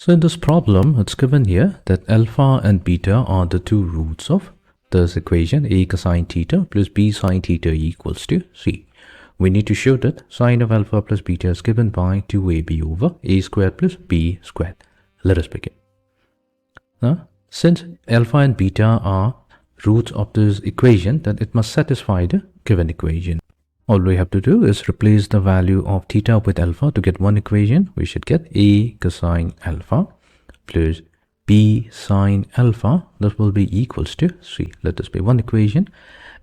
So in this problem, it's given here that alpha and beta are the two roots of this equation, a cosine theta plus b sine theta equals to c. We need to show that sine of alpha plus beta is given by 2ab over a squared plus b squared. Let us begin. Now, since alpha and beta are roots of this equation, then it must satisfy the given equation. All we have to do is replace the value of theta with alpha to get one equation. We should get a cosine alpha plus b sine alpha. That will be equals to c. Let this be one equation.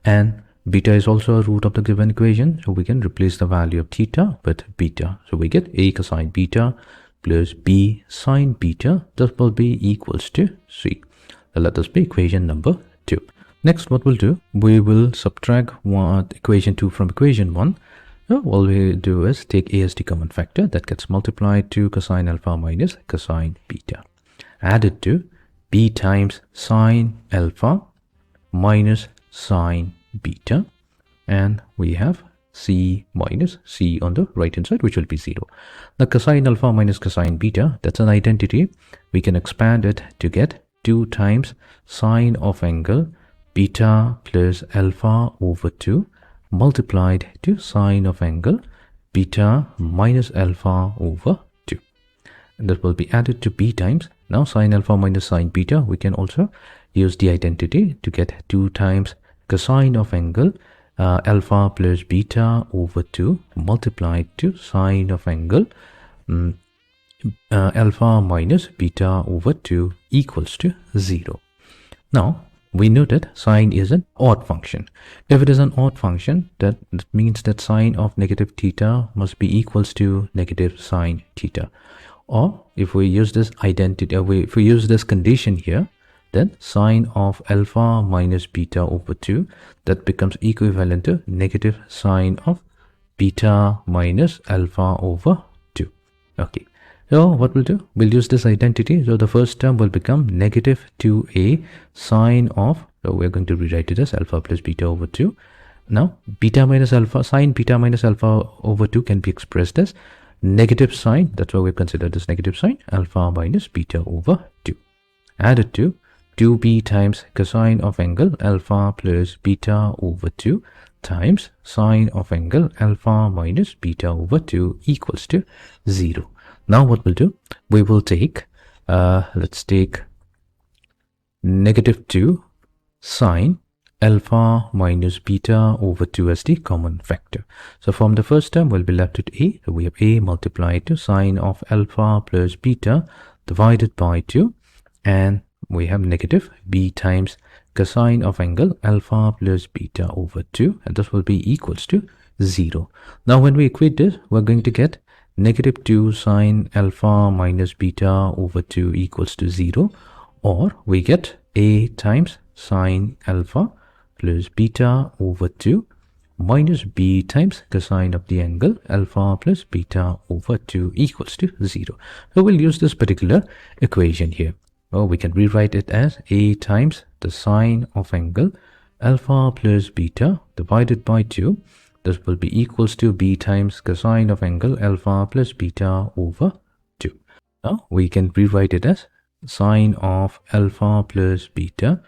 And beta is also a root of the given equation. So we can replace the value of theta with beta. So we get a cosine beta plus b sine beta. That will be equals to c. Let this be equation number 2. Next, what we'll do, we will subtract equation 2 from equation 1. So all we do is take a as the common factor that gets multiplied to cosine alpha minus cosine beta. Add it to b times sine alpha minus sine beta. And we have c minus c on the right hand side, which will be 0. The cosine alpha minus cosine beta, that's an identity. We can expand it to get 2 times sine of angle beta plus alpha over 2 multiplied to sine of angle beta minus alpha over 2. And that will be added to b times. Now sine alpha minus sine beta, we can also use the identity to get 2 times cosine of angle alpha plus beta over 2 multiplied to sine of angle alpha minus beta over 2 equals to 0. Now, we know that sine is an odd function. If it is an odd function, that means that sine of negative theta must be equals to negative sine theta. Or if we use this identity, if we use this condition here, then sine of alpha minus beta over 2, that becomes equivalent to negative sine of beta minus alpha over 2. Okay. So what we'll do, we'll use this identity. So the first term will become negative 2a sine of, so we're going to rewrite it as alpha plus beta over 2. Now beta minus alpha, sine beta minus alpha over 2 can be expressed as negative sine, that's why we've considered this negative sine, alpha minus beta over 2. Add it to 2b times cosine of angle alpha plus beta over 2 times sine of angle alpha minus beta over 2 equals to 0. Now what we'll do, we will take, let's take negative 2 sine alpha minus beta over 2 as the common factor. So from the first term, we'll be left with a. So we have a multiplied to sine of alpha plus beta divided by 2. And we have negative b times cosine of angle alpha plus beta over 2. And this will be equals to 0. Now when we equate this, we're going to get negative 2 sine alpha minus beta over 2 equals to 0, or we get a times sine alpha plus beta over 2 minus b times cosine of the angle alpha plus beta over 2 equals to 0. So we'll use this particular equation here. Or we can rewrite it as a times the sine of angle alpha plus beta divided by 2. This will be equals to b times cosine of angle alpha plus beta over 2. Now we can rewrite it as sine of alpha plus beta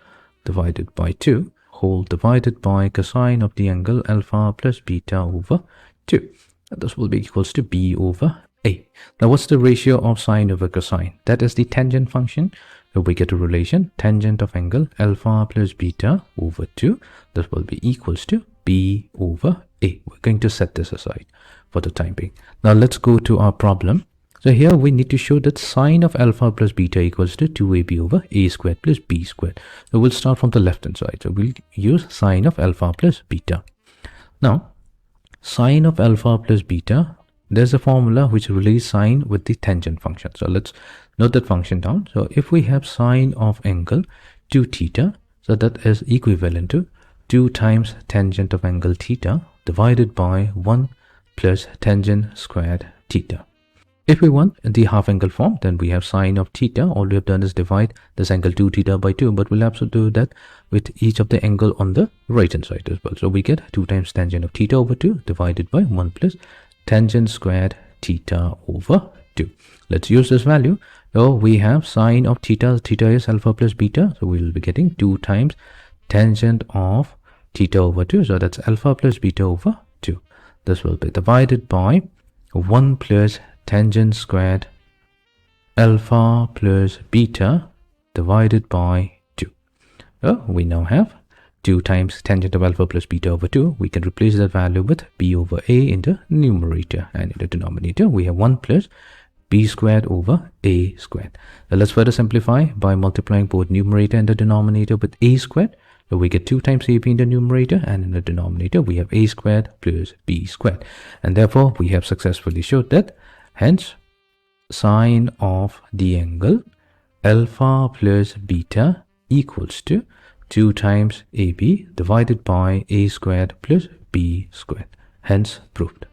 divided by 2 whole divided by cosine of the angle alpha plus beta over 2. And this will be equals to b over a. Now what's the ratio of sine over cosine? That is the tangent function. So we get a relation tangent of angle alpha plus beta over 2. This will be equals to b over a. We're going to set this aside for the time being. Now let's go to our problem. So here we need to show that sine of alpha plus beta equals to 2ab over a squared plus b squared. So we'll start from the left hand side. So we'll use sine of alpha plus beta. Now sine of alpha plus beta, there's a formula which relates sine with the tangent function. So let's note that function down. So if we have sine of angle 2 theta, so that is equivalent to 2 times tangent of angle theta divided by 1 plus tangent squared theta. If we want the half angle form, then we have sine of theta. All we have done is divide this angle 2 theta by 2, but we'll also do that with each of the angle on the right hand side as well. So we get 2 times tangent of theta over 2 divided by 1 plus tangent squared theta over 2. Let's use this value. So we have sine of theta. Theta is alpha plus beta. So we will be getting 2 times tangent of theta over 2. So that's alpha plus beta over 2. This will be divided by 1 plus tangent squared alpha plus beta divided by 2. So we now have 2 times tangent of alpha plus beta over 2. We can replace that value with b over a in the numerator, and in the denominator we have 1 plus b squared over a squared. Now let's further simplify by multiplying both numerator and the denominator with a squared. So we get 2 times ab in the numerator, and in the denominator we have a squared plus b squared. And therefore we have successfully showed that hence sine of the angle alpha plus beta equals to 2 times AB divided by A squared plus B squared. Hence proved.